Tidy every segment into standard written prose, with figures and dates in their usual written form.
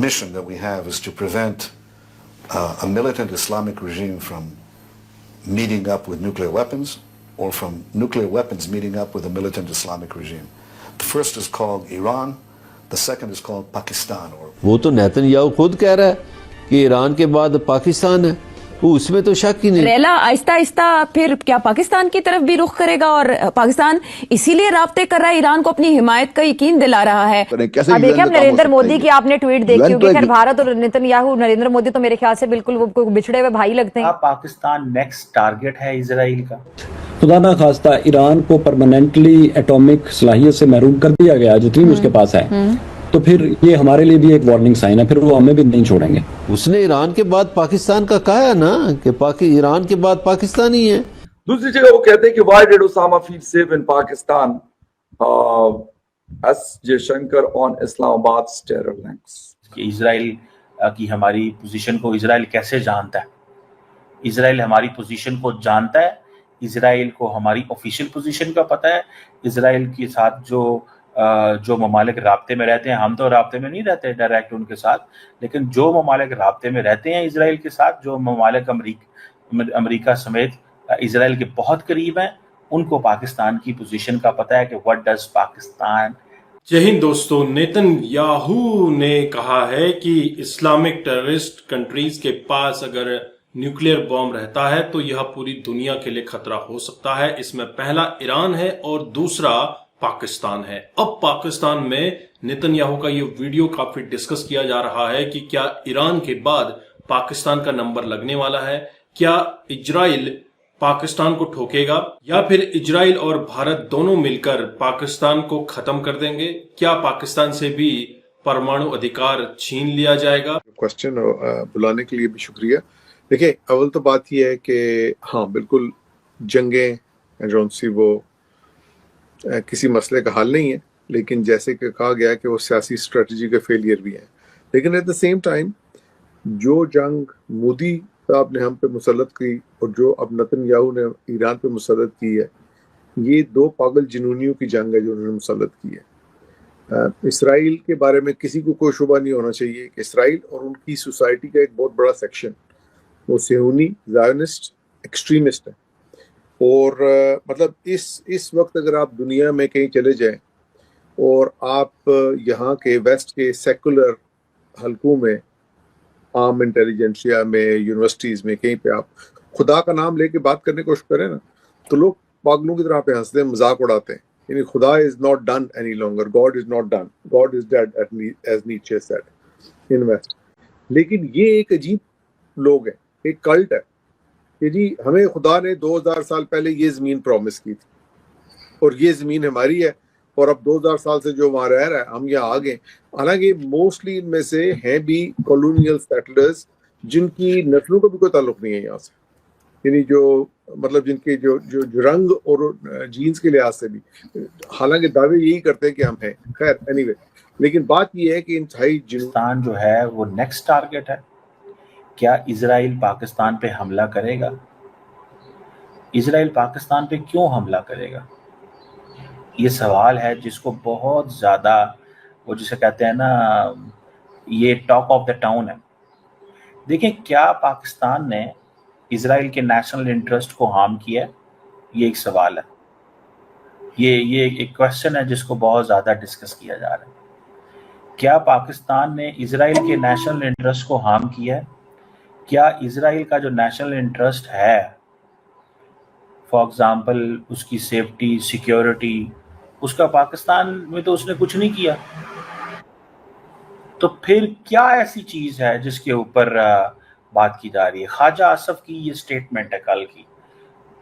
Mission that we have is to prevent a militant Islamic regime from meeting up with nuclear weapons or from nuclear weapons meeting up with a militant Islamic regime. The first is called Iran, the second is called Pakistan. وہ تو نیتن خود کہہ رہا ہے کہ ایران کے بعد پاکستان ہے، اس میں تو شک ہی نہیں۔ ریلا آہستہ آہستہ پھر کیا پاکستان کی طرف بھی رخ کرے گا، اور پاکستان اسی لیے رابطے کر رہا ہے، ایران کو اپنی حمایت کا یقین دلا رہا ہے۔ اب دیکھیں اب نریندر مودی کی آپ نے ٹویٹ دیکھی ہوگی، خیر بھارت اور نیتن یاہو، نریندر مودی تو میرے خیال سے بالکل وہ بچھڑے ہوئے بھائی لگتے ہیں۔ پاکستان نیکسٹ ٹارگٹ ہے اسرائیل کا؟ خدا نہ خواستہ ایران کو پرماننٹلی ایٹامک صلاحیت سے محروم کر دیا گیا جتنی اس کے پاس ہے، تو پھر یہ ہمارے لیے بھی ایک وارننگ سائن ہے، پھر وہ ہمیں بھی نہیں چھوڑیں گے۔ اس نے ایران کے بعد پاکستان کا کہا ہے نا کہ ایران کے بعد پاکستان ہی ہے۔ دوسری جگہ وہ کہتے ہیں کہ why did Osama feel safe in Pakistan? S. J. Shankar on Islamabad's terror links. کہ اسرائیل کی ہماری پوزیشن کو اسرائیل کیسے جانتا ہے؟ اسرائیل ہماری پوزیشن کو جانتا ہے، اسرائیل کو ہماری آفیشیل پوزیشن کا پتہ ہے، اسرائیل کے ساتھ جو ممالک رابطے میں رہتے ہیں، ہم تو رابطے میں نہیں رہتے ڈائریکٹ ان کے ساتھ، لیکن جو ممالک رابطے میں رہتے ہیں اسرائیل کے ساتھ، جو ممالک امریکہ سمیت اسرائیل کے بہت قریب ہیں، ان کو پاکستان کی پوزیشن کا پتہ ہے کہ what does پاکستان۔ جے ہند دوستو، نیتن یاہو نے کہا ہے کہ اسلامک ٹیررسٹ کنٹریز کے پاس اگر نیوکلیئر بم رہتا ہے تو یہ پوری دنیا کے لیے خطرہ ہو سکتا ہے۔ اس میں پہلا ایران ہے اور دوسرا پاکستان ہے۔ اب پاکستان میں نیتن یاہو کا یہ ویڈیو کافی ڈسکس کیا جا رہا ہے کہ کیا ایران کے بعد پاکستان کا نمبر لگنے والا ہے؟ کیا اسرائیل پاکستان کو ٹھوکے گا، یا پھر اسرائیل اور بھارت دونوں مل کر پاکستان کو ختم کر دیں گے؟ کیا پاکستان سے بھی پرمانو ادھیکار چھین لیا جائے گا؟ کوسچن بلانے کے لیے بھی شکریہ۔ دیکھیں، اول تو بات یہ ہے کہ ہاں بالکل جنگیں جون سی وہ کسی مسئلے کا حل نہیں ہے، لیکن جیسے کہ کہا گیا کہ وہ سیاسی اسٹریٹجی کے فیلئر بھی ہیں، لیکن ایٹ دا سیم ٹائم جو جنگ مودی صاحب نے ہم پہ مسلط کی اور جو اب نتن یاہو نے ایران پہ مسلط کی ہے، یہ دو پاگل جنونیوں کی جنگ ہے جو انہوں نے مسلط کی ہے۔ اسرائیل کے بارے میں کسی کو کوئی شبہ نہیں ہونا چاہیے کہ اسرائیل اور ان کی سوسائٹی کا ایک بہت بڑا سیکشن وہ صہیونی زائونسٹ ایکسٹریمسٹ ہے، اور مطلب اس وقت اگر آپ دنیا میں کہیں چلے جائیں اور آپ یہاں کے ویسٹ کے سیکولر حلقوں میں، عام انٹیلیجنسیا میں، یونیورسٹیز میں، کہیں پہ آپ خدا کا نام لے کے بات کرنے کی کوشش کریں نا تو لوگ پاگلوں کی طرح پہ ہنستے ہیں، مذاق اڑاتے ہیں، یعنی خدا is not done any longer, God is not done, God is dead as Nietzsche said in West. لیکن یہ ایک عجیب لوگ ہیں، ایک کلٹ ہے کہ جی ہمیں خدا نے 2000 سال پہلے یہ زمین پرومس کی تھی اور یہ زمین ہماری ہے، اور اب 2000 سال سے جو وہاں رہ رہا ہے ہم یہاں آ گئے۔ حالانکہ موسٹلی ان میں سے ہیں بھی کالونیل سیٹلرز جن کی نسلوں کا بھی کوئی تعلق نہیں ہے یہاں سے، یعنی جو مطلب جن کے جو رنگ اور جینز کے لحاظ سے بھی، حالانکہ دعوے یہی کرتے ہیں کہ ہم ہیں۔ خیر اینی وے، لیکن بات یہ ہے کہ انتہائی پاکستان جو ہے وہ نیکسٹ ٹارگٹ ہے۔ کیا اسرائیل پاکستان پہ حملہ کرے گا؟ اسرائیل پاکستان پہ کیوں حملہ کرے گا؟ یہ سوال ہے جس کو بہت زیادہ، وہ جسے کہتے ہیں نا، یہ ٹاک آف دا ٹاؤن ہے۔ دیکھیں، کیا پاکستان نے اسرائیل کے نیشنل انٹرسٹ کو ہارم کیا ہے؟ یہ ایک سوال ہے، یہ ایک کوشچن ہے جس کو بہت زیادہ ڈسکس کیا جا رہا ہے۔ کیا پاکستان نے اسرائیل کے نیشنل انٹرسٹ کو ہارم کیا ہے؟ کیا اسرائیل کا جو نیشنل انٹرسٹ ہے، فار ایگزامپل اس کی سیفٹی، سیکیورٹی، اس کا پاکستان میں تو اس نے کچھ نہیں کیا، تو پھر کیا ایسی چیز ہے جس کے اوپر بات کی جا رہی ہے؟ خواجہ آصف کی یہ سٹیٹمنٹ ہے کل کی،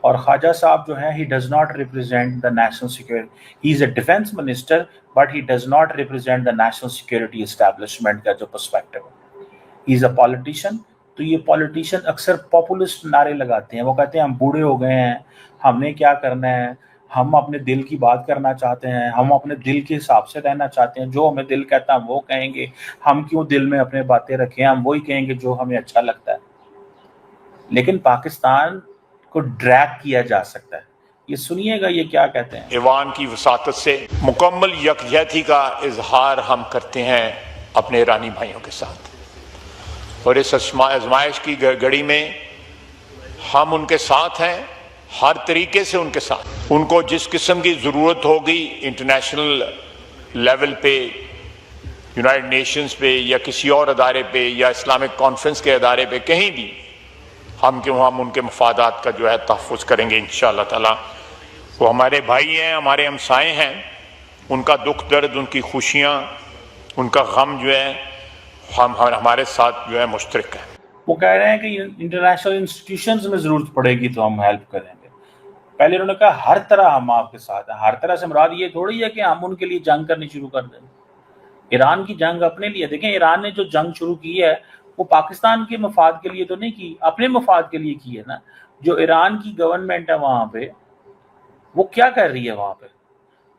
اور خواجہ صاحب جو ہیں he does not represent the national security, he is a defense minister but he does not represent the national security establishment کا جو perspective ہے۔ he is a politician، تو یہ پولیٹیشین اکثر پاپولسٹ نعرے لگاتے ہیں، وہ کہتے ہیں ہم بوڑھے ہو گئے ہیں، ہم نے کیا کرنا ہے، ہم اپنے دل کی بات کرنا چاہتے ہیں, ہم اپنے دل کے حساب سے رہنا چاہتے ہیں, جو ہمیں دل کہتا ہے ہم وہ کہیں گے. ہم کیوں دل میں اپنے باتیں رکھیں, ہم وہی کہیں گے جو ہمیں اچھا لگتا ہے. لیکن پاکستان کو ڈریگ کیا جا سکتا ہے. یہ سنیے گا یہ کیا کہتے ہیں. ایوان کی وساطت سے مکمل یکجہتی کا اظہار ہم کرتے ہیں اپنے ایرانی بھائیوں کے ساتھ, اور اس آزمائش کی گھڑی میں ہم ان کے ساتھ ہیں, ہر طریقے سے ان کے ساتھ. ان کو جس قسم کی ضرورت ہوگی انٹرنیشنل لیول پہ, یونائٹڈ نیشنز پہ یا کسی اور ادارے پہ یا اسلامک کانفرنس کے ادارے پہ, کہیں بھی ہم ان کے مفادات کا جو ہے تحفظ کریں گے انشاءاللہ تعالی. وہ ہمارے بھائی ہیں, ہمارے ہمسائے ہیں, ان کا دکھ درد, ان کی خوشیاں, ان کا غم جو ہے ہمارے ساتھ جو ہے مشترک ہے. وہ کہہ رہے ہیں کہ انٹرنیشنل انسٹیٹیوشنز میں ضرورت پڑے گی تو ہم ہیلپ کریں گے. پہلے انہوں نے کہا ہر طرح ہم آپ کے ساتھ ہیں. ہر طرح سے مراد یہ تھوڑی ہے کہ ہم ان کے لیے جنگ کرنی شروع کر دیں. ایران کی جنگ اپنے لیے, دیکھیں ایران نے جو جنگ شروع کی ہے وہ پاکستان کے مفاد کے لیے تو نہیں کی, اپنے مفاد کے لیے کی ہے نا. جو ایران کی گورنمنٹ ہے وہاں پہ وہ کیا کر رہی ہے وہاں پہ,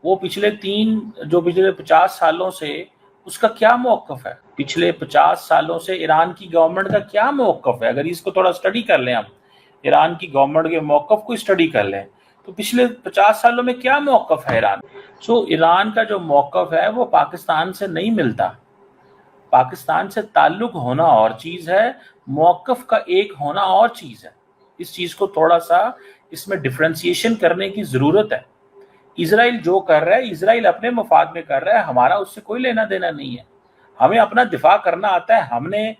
وہ پچھلے 50 سالوں سے اس کا کیا موقف ہے. پچھلے 50 سالوں سے ایران کی گورنمنٹ کا کیا موقف ہے. اگر اس کو تھوڑا سٹڈی کر لیں, ہم ایران کی گورنمنٹ کے موقف کو سٹڈی کر لیں تو پچھلے 50 سالوں میں کیا موقف ہے ایران. ایران کا جو موقف ہے وہ پاکستان سے نہیں ملتا. پاکستان سے تعلق ہونا اور چیز ہے, موقف کا ایک ہونا اور چیز ہے. اس چیز کو تھوڑا سا اس میں ڈفرینسیشن کرنے کی ضرورت ہے. اسرائیل جو کر رہا ہے, اسرائیل اپنے مفاد میں کر رہا ہے, ہمارا اس سے کوئی لینا دینا نہیں ہے. ہمیں اپنا دفاع کرنا آتا ہے. ہم نے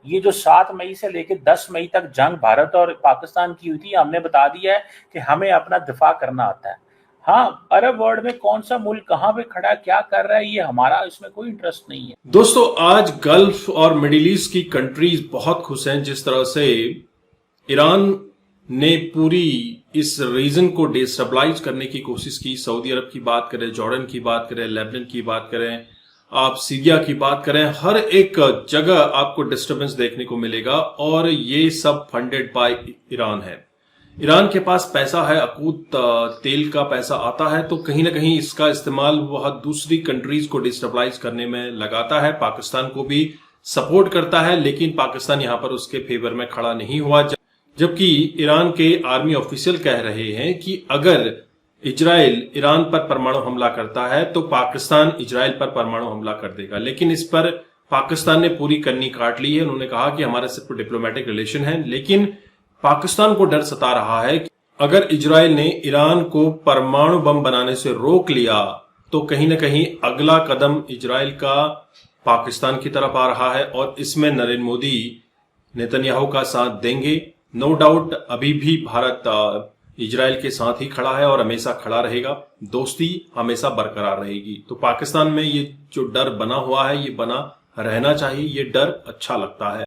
یہ جو 7 مئی سے لے کے 10 مئی تک جنگ بھارت اور پاکستان کی ہوئی تھی, ہم نے بتا دیا ہے کہ ہمیں اپنا دفاع کرنا آتا ہے. ہاں, عرب ورلڈ میں کون سا ملک کہاں پہ کھڑا کیا کر رہا ہے یہ ہمارا اس میں کوئی انٹرسٹ نہیں ہے. دوستو, آج گلف اور مڈل ایسٹ کی کنٹریز بہت خوش ہیں جس طرح سے ایران نے پوری اس ریجن کو ڈیسٹیبلائز کرنے کی کوشش کی. سعودی عرب کی بات کریں, جارڈن کی بات کریں, لیبنان کی بات کریں, آپ سیریا کی بات کریں, ہر ایک جگہ آپ کو ڈسٹربنس دیکھنے کو ملے گا, اور یہ سب فنڈڈ بائی ایران ہے. ایران کے پاس پیسہ ہے, اکوت تیل کا پیسہ آتا ہے, تو کہیں نہ کہیں اس کا استعمال وہ دوسری کنٹریز کو ڈیسٹیبلائز کرنے میں لگاتا ہے. پاکستان کو بھی سپورٹ کرتا ہے, لیکن پاکستان یہاں پر اس کے فیور میں کھڑا نہیں ہوا. جبکہ ایران کے آرمی آفیسر کہہ رہے ہیں کہ اگر اسرائیل ایران پر پرمانو حملہ کرتا ہے تو پاکستان اسرائیل پر پرمانو حملہ کر دے گا. لیکن اس پر پاکستان نے پوری کنی کاٹ لی ہے. انہوں نے کہا کہ ہمارے صرف ڈپلومیٹک ریلیشن ہیں, لیکن پاکستان کو ڈر ستا رہا ہے کہ اگر اسرائیل نے ایران کو پرمانو بم بنانے سے روک لیا تو کہیں نہ کہیں اگلا قدم اسرائیل کا پاکستان کی طرف آ رہا ہے, اور اس میں نریندر مودی نیتن یاہو کا ساتھ دیں گے. نو ڈاؤٹ ابھی بھی بھارت اسرائیل کے ساتھ ہی کھڑا ہے اور ہمیشہ کھڑا رہے گا. دوستی ہمیشہ برقرار رہے گی. تو پاکستان میں یہ جو ڈر بنا ہوا ہے یہ بنا رہنا چاہیے. یہ ڈر اچھا لگتا ہے.